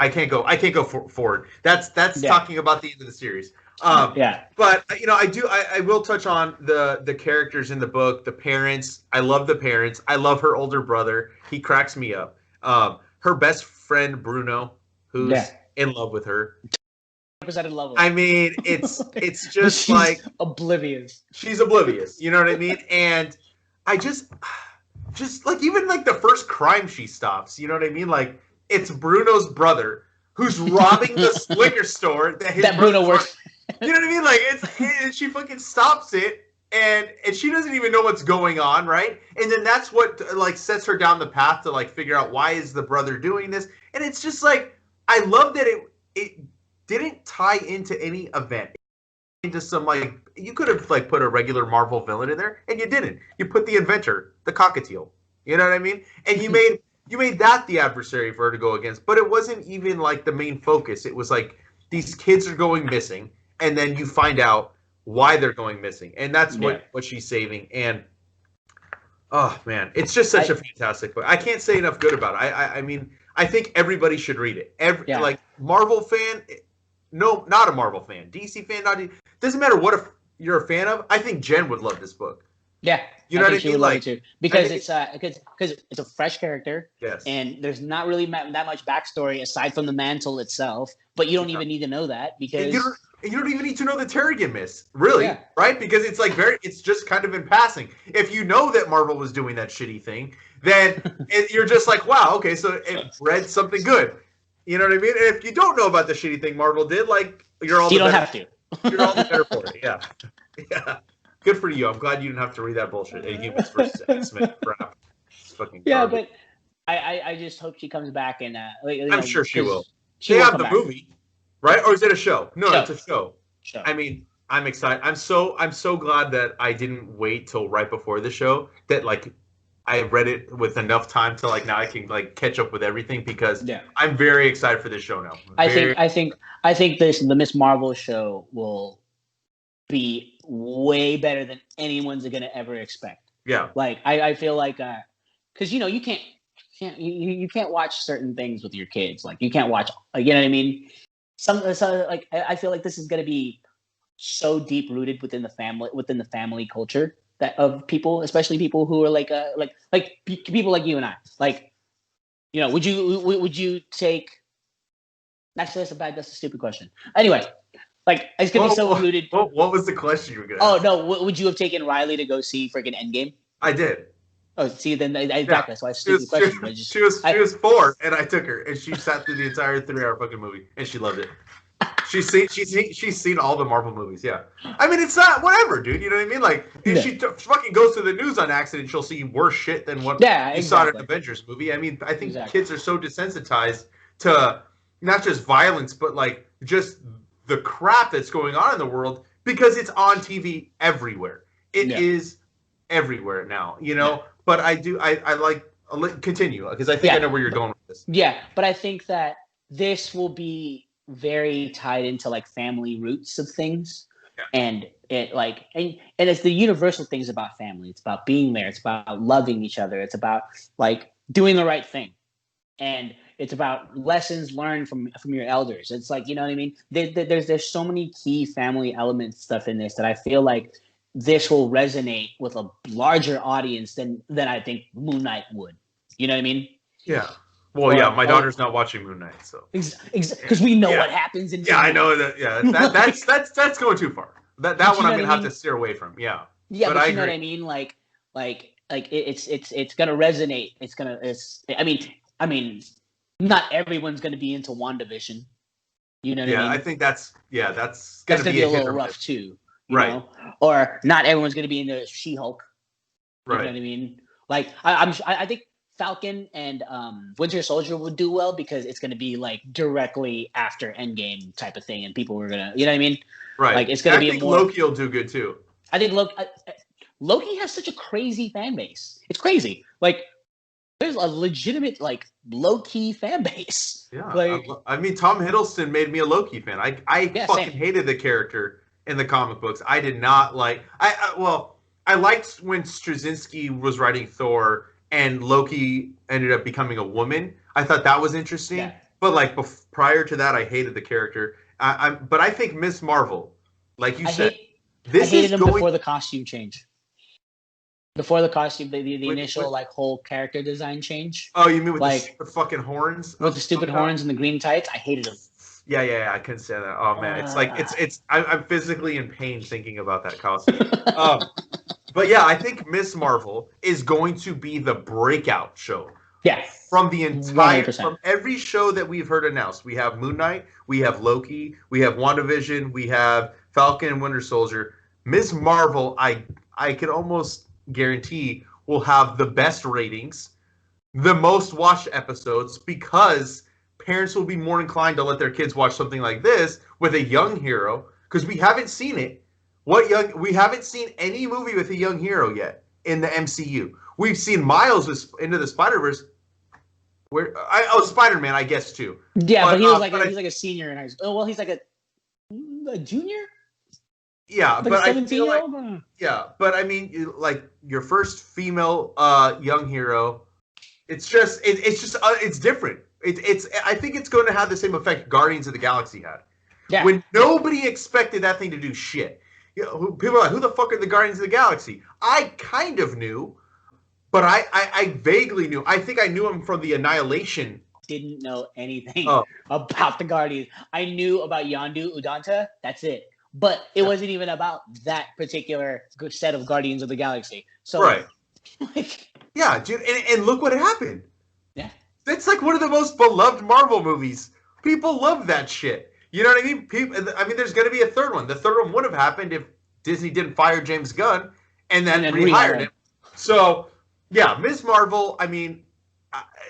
go forward. That's talking about the end of the series. But you know, I will touch on the characters in the book, the parents. I love the parents. I love her older brother. He cracks me up. Her best friend Bruno, who's in love with her. 100% in love with her. I mean, it's just like oblivious. She's oblivious. You know what I mean? And I just like even like the first crime she stops. You know what I mean? Like it's Bruno's brother who's robbing the liquor store that Bruno works. You know what I mean? Like she fucking stops it, and she doesn't even know what's going on, right? And then that's what like sets her down the path to like figure out why is the brother doing this. And it's just like I love that it didn't tie into any event, into some like you could have like put a regular Marvel villain in there, and you didn't. You put the inventor, the cockatiel. You know what I mean? And you made that the adversary for her to go against, but it wasn't even like the main focus. It was like these kids are going missing. And then you find out why they're going missing. And that's what she's saving. And, oh, man, it's just such a fantastic book. I can't say enough good about it. I mean, I think everybody should read it. Like, Marvel fan, no, not a Marvel fan. DC fan, doesn't matter what you're a fan of. I think Jen would love this book. Yeah. You know what I mean? She would love it too. Because it's a fresh character. Yes. And there's not really that much backstory aside from the mantle itself. But you don't even need to know that because... You don't even need to know the Terrigen Mist, really, right? Because it's like it's just kind of in passing. If you know that Marvel was doing that shitty thing, then you're just like, wow, okay, so it bred something good. You know what I mean? And if you don't know about the shitty thing Marvel did, like you're all you don't have to. You're all the better for it. Yeah, yeah. Good for you. I'm glad you didn't have to read that bullshit. Humans versus X-Men crap. It's fucking garbage. But I just hope she comes back and I'm sure she will. They have the movie. Right? Or is it a show? No, it's a show. I mean, I'm excited. I'm so glad that I didn't wait till right before the show. That like I read it with enough time to like now I can like catch up with everything because I'm very excited for this show now. I think the Miss Marvel show will be way better than anyone's gonna ever expect. Yeah. Like I feel like because you know you can't watch certain things with your kids. Like you can't watch you know what I mean? Like I feel like this is going to be so deep rooted within the family culture that of people, especially people who are like people like you and I. Like, you know, would you take? Actually, that's a stupid question. Anyway, like it's going to be so rooted. What was the question you were going to ask? Oh no, would you have taken Riley to go see freaking Endgame? I did. Oh, see, then exactly. That's why it's a stupid question. She was 4, and I took her, and she sat through the entire 3-hour fucking movie, and she loved it. She's seen all the Marvel movies. Yeah, I mean, it's not whatever, dude. You know what I mean? Like, if she fucking goes to the news on accident, she'll see worse shit than what you saw in an Avengers movie. I mean, I think kids are so desensitized to not just violence, but like just the crap that's going on in the world because it's on TV everywhere. It is everywhere now, you know. Yeah. But I'll continue because I think I know where you're going with this. Yeah, but I think that this will be very tied into like family roots of things, and it like and it's the universal things about family. It's about being there. It's about loving each other. It's about like doing the right thing, and it's about lessons learned from your elders. It's like, you know what I mean. There's so many key family elements stuff in this that I feel like this will resonate with a larger audience than I think Moon Knight would. You know what I mean? Yeah. Well, my daughter's not watching Moon Knight, so because we know what happens in. Yeah, I know that. Yeah, that's going too far. That one I'm gonna have to steer away from. Yeah. Yeah, but you know what I mean? Like it's gonna resonate. I mean, not everyone's gonna be into WandaVision. You know what I mean? Yeah, I think that's gonna be a little rough too. You know? Or not everyone's going to be into She-Hulk. You know what I mean? Like, I think Falcon and Winter Soldier would do well because it's going to be like directly after Endgame type of thing, and people were going to, you know what I mean? Right. Like it's going to be more. Loki will do good too. I think Loki has such a crazy fan base. It's crazy. Like, there's a legitimate like low-key fan base. Yeah. Like, I mean, Tom Hiddleston made me a Loki fan. I fucking hated the character in the comic books. I did not like. I liked when Straczynski was writing Thor and Loki ended up becoming a woman. I thought that was interesting. Yeah. But like prior to that, I hated the character. But I think Miss Marvel, like you said, I hated him before the costume change. Before the costume, the initial like whole character design change. Oh, you mean with like, the fucking horns? With the stupid horns and the green tights? I hated him. Yeah, I couldn't say that. Oh man, it's like I'm physically in pain thinking about that costume. But yeah, I think Miss Marvel is going to be the breakout show. Yeah. From the entire, 100%. From every show that we've heard announced, we have Moon Knight, we have Loki, we have WandaVision, we have Falcon and Winter Soldier. Miss Marvel, I could almost guarantee will have the best ratings, the most watched episodes, because parents will be more inclined to let their kids watch something like this with a young hero, because we haven't seen it. We haven't seen any movie with a young hero yet in the MCU. We've seen Miles into the Spider-Verse. Spider-Man, I guess too. Yeah, but he was he's like a senior in high school. Oh, well, he's like a junior. Yeah, like but 17-year-old? But I mean, like your first female young hero. It's different. I think it's going to have the same effect Guardians of the Galaxy had. Yeah. When nobody expected that thing to do shit. You know, people are like, who the fuck are the Guardians of the Galaxy? I kind of knew, but I vaguely knew. I think I knew him from the Annihilation. Didn't know anything about the Guardians. I knew about Yondu Udanta. That's it. But it wasn't even about that particular set of Guardians of the Galaxy. So, right. Like, yeah, dude, and look what happened. Yeah. That's like one of the most beloved Marvel movies. People love that shit. You know what I mean? There's going to be a third one. The third one would have happened if Disney didn't fire James Gunn and then rehired him. So, yeah, Ms. Marvel,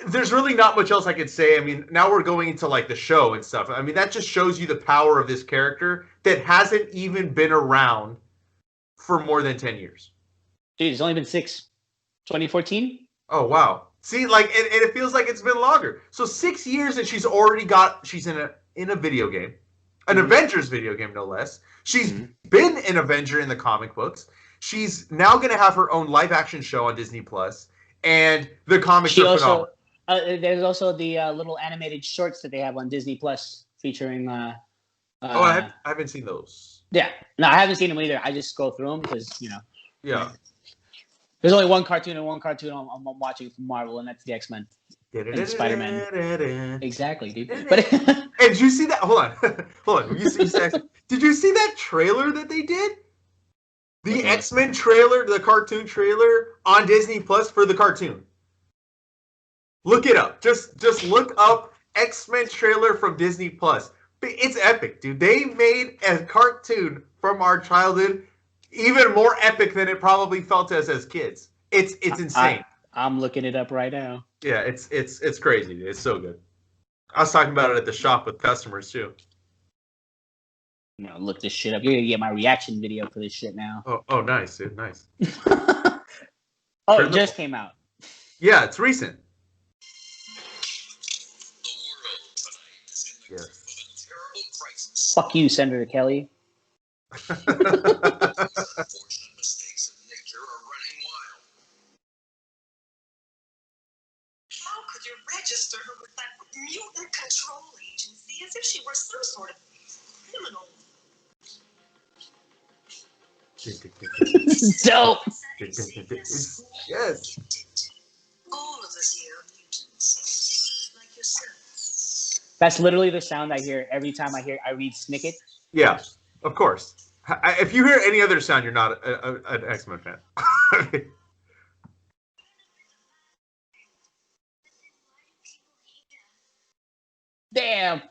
there's really not much else I could say. Now we're going into like the show and stuff. That just shows you the power of this character that hasn't even been around for more than 10 years. Dude, it's only been 6. 2014? Oh, wow. See, like, and it feels like it's been longer. So 6 years and she's in a video game, an Avengers video game, no less. She's been an Avenger in the comic books. She's now going to have her own live-action show on Disney Plus, and the comics are phenomenal. There's also the little animated shorts that they have on Disney Plus featuring. I haven't seen those. Yeah, no, I haven't seen them either. I just scroll through them because Yeah. There's only one cartoon I'm watching from Marvel, and that's the X-Men. And Spider-Man. Exactly, dude. But hey, did you see that? Hold on. Did you see that trailer that they did? The X-Men trailer, the cartoon trailer on Disney Plus for the cartoon. Look it up. Just look up X-Men trailer from Disney Plus. It's epic, dude. They made a cartoon from our childhood even more epic than it probably felt as kids. It's insane. I'm looking it up right now. Yeah, it's crazy, dude. It's so good. I was talking about it at the shop with customers too. Look this shit up. You're gonna get my reaction video for this shit now. Oh, nice, dude, nice. It just came out. Yeah, it's recent. The world tonight is in the grip of a terrible crisis. Fuck you, Senator Kelly. Unfortunate mistakes of nature are running wild. How could you register her with that mutant control agency as if she were some sort of criminal? Dope. Yes. All of us here are mutants, like yourself. That's literally the sound I hear every time I read Snicket. Yeah, of course. If you hear any other sound, you're not an X-Men fan. Damn.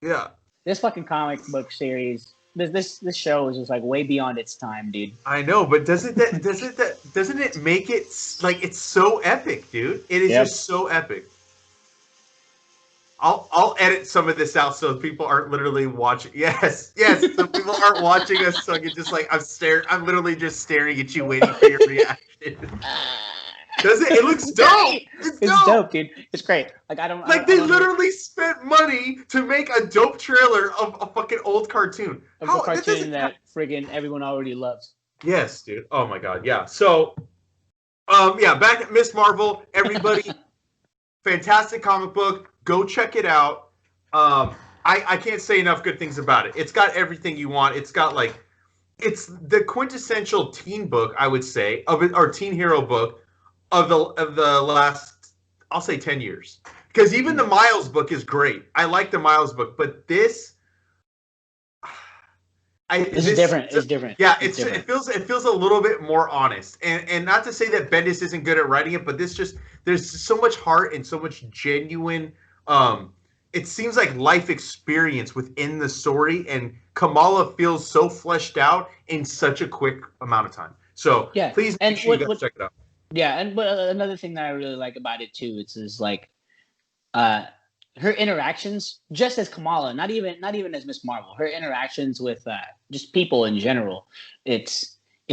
Yeah. This fucking comic book series, this show is just like way beyond its time, dude. I know, but doesn't it make it like it's so epic, dude? It is just so epic. I'll edit some of this out so people aren't literally watching. Yes, so people aren't watching us, so I can just like I'm literally just staring at you, waiting for your reaction. Does it? It looks dope. It's dope, dude. It's great. Like they literally spent money to make a dope trailer of a fucking old cartoon. Of a cartoon that friggin' everyone already loves. Yes, dude. Oh my god, yeah. So, back at Miss Marvel, everybody, fantastic comic book. Go check it out. I can't say enough good things about it. It's got everything you want. It's got it's the quintessential teen book, I would say, or teen hero book of the last, I'll say 10 years. Because even the Miles book is great. I like the Miles book, but this is different. It's different. Yeah, it's different. It feels a little bit more honest. And not to say that Bendis isn't good at writing it, but there's so much heart and so much genuine it seems like life experience within the story, and Kamala feels so fleshed out in such a quick amount of time. So please make sure you guys check it out. Yeah, and another thing that I really like about it too, is like her interactions, just as Kamala, not even as Miss Marvel, her interactions with just people in general, it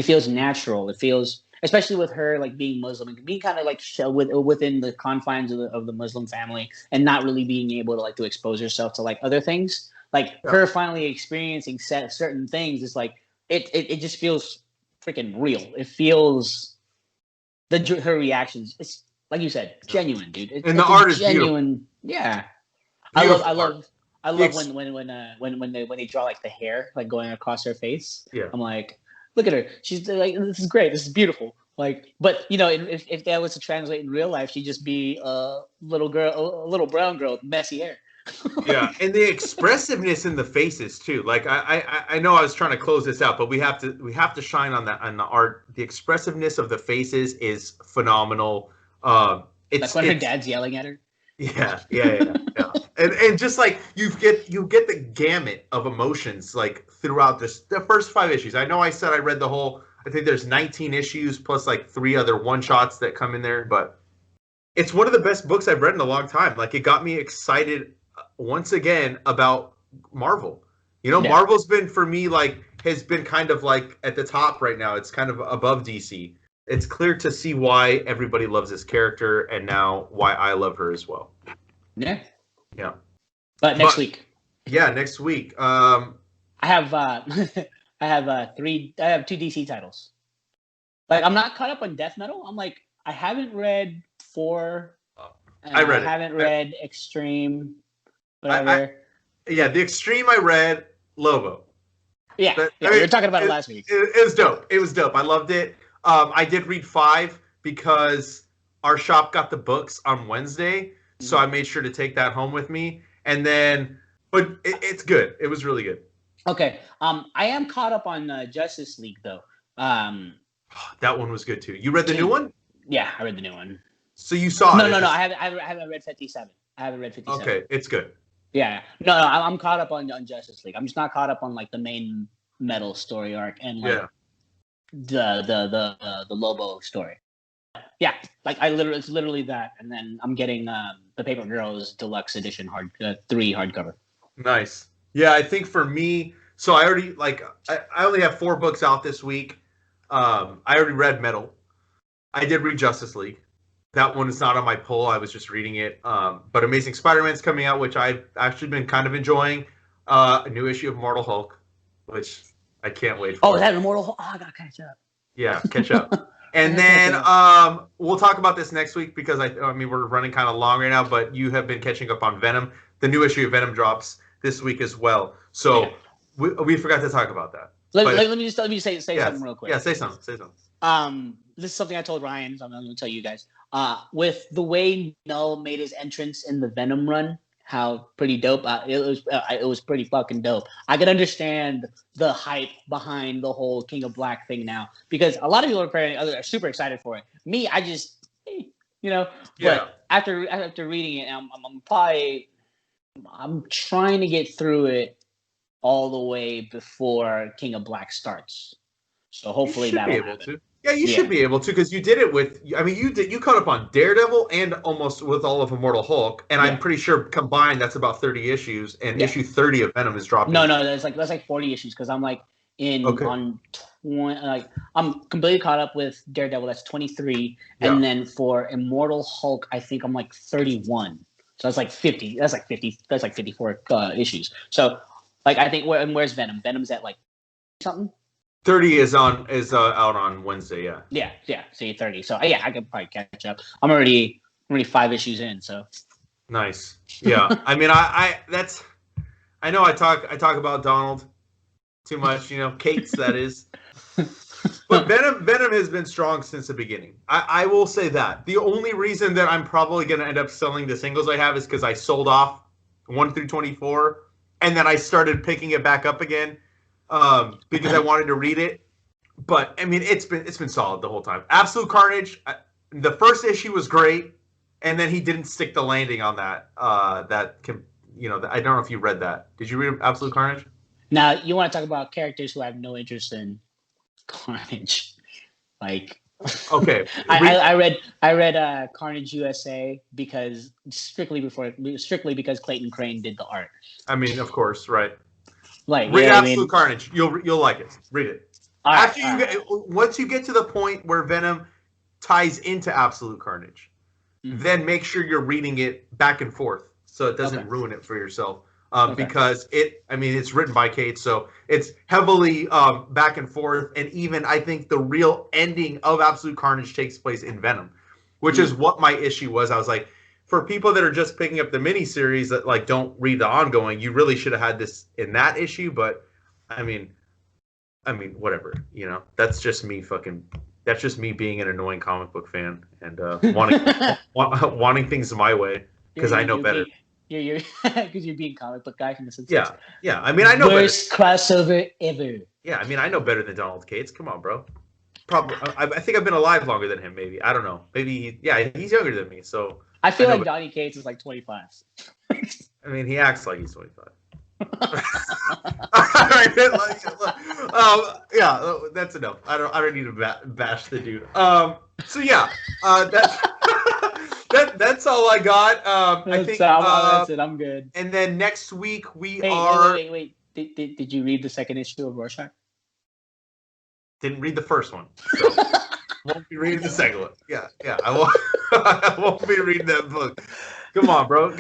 feels natural. It feels, especially with her like being Muslim and being kind of like within the confines of the Muslim family, and not really being able to expose herself to like other things. Like her finally experiencing certain things is like it just feels freaking real. It feels her reactions. It's like you said, genuine, dude. And the art is genuine. Beautiful. Yeah, beautiful I love when they draw like the hair like going across her face. Yeah, I'm like, look at her. She's like, this is great. This is beautiful. Like, but if that was to translate in real life, she'd just be a little brown girl with messy hair. Yeah, and the expressiveness in the faces too. Like I know I was trying to close this out, but we have to shine on that, on the art. The expressiveness of the faces is phenomenal. It's like when her dad's yelling at her. Yeah. And just like you get the gamut of emotions like throughout the first 5 issues. I know I said I read the whole. I think there's 19 issues plus like 3 other one-shots that come in there, but it's one of the best books I've read in a long time. Like, it got me excited once again about Marvel. Marvel's been, for me, has been kind of like at the top right now. It's kind of above DC. It's clear to see why everybody loves this character, and now why I love her as well. Yeah. But next week. Yeah, next week. I have 2 DC titles. Like, I'm not caught up on Death Metal. I'm like, I haven't read 4. I haven't read Extreme. Whatever. The Extreme I read. Lobo. Yeah, we were talking about it last week. It was dope. It was dope. I loved it. I did read 5 because our shop got the books on Wednesday, so I made sure to take that home with me. And then, but it's good. It was really good. Okay. I am caught up on Justice League though. That one was good too. You read the new one? Yeah, I read the new one. So you saw it? No. I haven't read 57. I haven't read 57. Okay, it's good. Yeah. No. I'm caught up on Justice League. I'm just not caught up on like the main Metal story arc and like the Lobo story. Yeah, like it's literally that, and then I'm getting the Paper Girls Deluxe Edition 3 hardcover. Nice. Yeah, I think for me, so I already I only have 4 books out this week. I already read Metal. I did read Justice League. That one is not on my pull. I was just reading it. But Amazing Spider-Man's coming out, which I've actually been kind of enjoying. A new issue of Immortal Hulk, which I can't wait for. Oh, is that Immortal Hulk? Oh, I gotta catch up. Yeah, catch up. And then we'll talk about this next week because I mean we're running kind of long right now, but you have been catching up on Venom. The new issue of Venom drops this week as well. So we forgot to talk about that. Let me say something real quick. Yeah, say something. This is something I told Ryan, so I'm going to tell you guys. With the way Null made his entrance in the Venom run, how pretty dope it was pretty fucking dope. I can understand the hype behind the whole King of Black thing now because a lot of people are super excited for it. Me, I just But after reading it, I'm trying to get through it all the way before King of Black starts. So hopefully that'll happen. Yeah, you should be able to because you did it with. I mean, you caught up on Daredevil and almost with all of Immortal Hulk, and I'm pretty sure combined that's about 30 issues, and issue 30 of Venom is dropping. No, that's like 40 issues because I'm like on 20. Like I'm completely caught up with Daredevil. That's 23, and then for Immortal Hulk, I think I'm like 31. So that's like 50. That's like 50. That's like 54 issues. So like I think where's Venom? Venom's at like something. 30 is out on Wednesday. Yeah. See 30. So yeah, I could probably catch up. I'm already 5 issues in. So nice. Yeah. I mean, I know I talk about Donald too much. Kate's that is. But Venom has been strong since the beginning. I will say that. The only reason that I'm probably going to end up selling the singles I have is because I sold off 1 through 24, and then I started picking it back up again because I wanted to read it. But I mean, it's been solid the whole time. Absolute Carnage. The first issue was great, and then he didn't stick the landing on that. I don't know if you read that. Did you read Absolute Carnage? Now you want to talk about characters who have no interest in Carnage, like okay. I read Carnage USA because strictly because Clayton Crane did the art. I mean, of course, right. Like read Absolute Carnage, you'll like it. Read it. Once you get to the point where Venom ties into Absolute Carnage, then make sure you're reading it back and forth so it doesn't ruin it for yourself. Because it's written by Kate, so it's heavily back and forth. And even I think the real ending of Absolute Carnage takes place in Venom, which is what my issue was. I was like, for people that are just picking up the miniseries that like don't read the ongoing, you really should have had this in that issue. But I mean, whatever. That's just me being an annoying comic book fan and wanting things my way because I know better. You're because you're being comic book guy from the sense. Yeah. I mean, I know worst crossover ever. Yeah, I mean, I know better than Donald Cates. Come on, bro. Probably, I think I've been alive longer than him. Maybe I don't know. Maybe he's younger than me. So I feel like Donny Cates is like 25. I mean, he acts like he's 25. All right, that's enough. I don't need to bash the dude. So yeah, that's all I got. I think that's it. I'm good. And then next week we Wait. Did you read the second issue of Rorschach? Didn't read the first one. So won't be reading the second one. Yeah. I won't be reading that book. Come on, bro.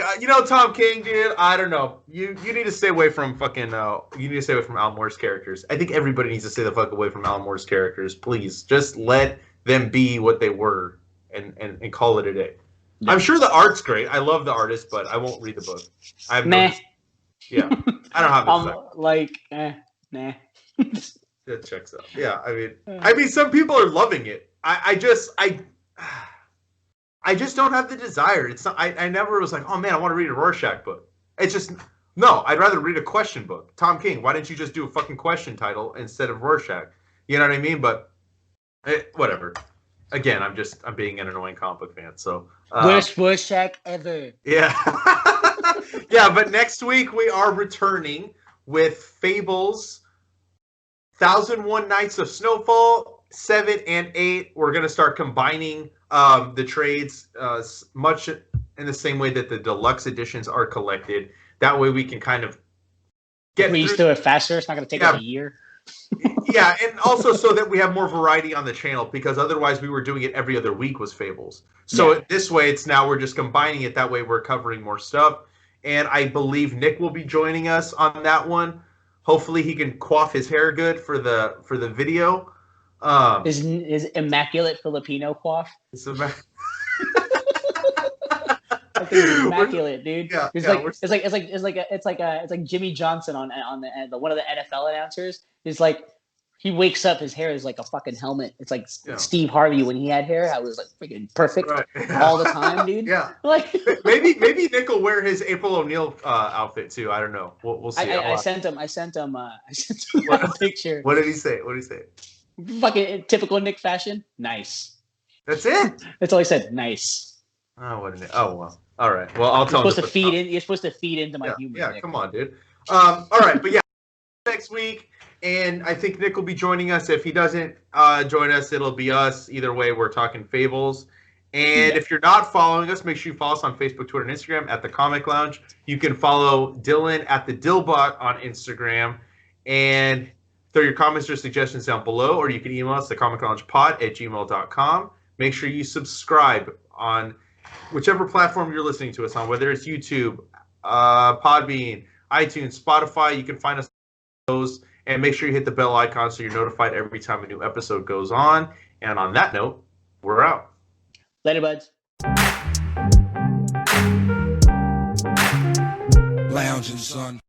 Tom King, dude. I don't know. You need to stay away from fucking. You need to stay away from Alan Moore's characters. I think everybody needs to stay the fuck away from Alan Moore's characters. Please, just let them be what they were, and call it a day. Yeah. I'm sure the art's great. I love the artist, but I won't read the book. I have I don't have it. Nah. That checks out. Yeah, I mean, some people are loving it. I just don't have the desire. It's not. I never was like, oh man, I want to read a Rorschach book. It's just no. I'd rather read a question book. Tom King, why didn't you just do a fucking question title instead of Rorschach? You know what I mean? But whatever. Again, I'm being an annoying comic book fan. So worst Rorschach ever. Yeah. Yeah, but next week we are returning with Fables, 1001 Nights of Snowfall, 7 and 8. We're gonna start combining the trades much in the same way that the deluxe editions are collected. That way we can kind of get through it faster. It's not going to take us a year. Yeah, and also so that we have more variety on the channel, because otherwise we were doing it every other week was Fables. So this way we're just combining it. That way we're covering more stuff. And I believe Nick will be joining us on that one. Hopefully he can coif his hair good for the video. Is immaculate Filipino coif? It's I think it's immaculate, dude. Yeah, it's like Jimmy Johnson on the one of the NFL announcers. It's like he wakes up, his hair is like a fucking helmet. It's like Steve Harvey when he had hair. I was like freaking perfect all the time, dude. Yeah. Like maybe Nick will wear his April O'Neil outfit too. I don't know. We'll see. I sent him a picture. What did he say? Fucking typical Nick fashion. Nice. That's it. That's all he said. Nice. Oh, what an Oh well. All right. Well, I'll tell him. You're supposed to feed into my humor. Yeah. Nick. Come on, dude. All right, but yeah, next week, and I think Nick will be joining us. If he doesn't join us, it'll be us. Either way, we're talking Fables. And if you're not following us, make sure you follow us on Facebook, Twitter, and Instagram at The Comic Lounge. You can follow Dylan at the Dillbot on Instagram. And Throw your comments or suggestions down below, or you can email us, thecomicloungepod@gmail.com. Make sure you subscribe on whichever platform you're listening to us on, whether it's YouTube, Podbean, iTunes, Spotify. You can find us on those. And make sure you hit the bell icon so you're notified every time a new episode goes on. And on that note, we're out. Later, buds. Lounging, son.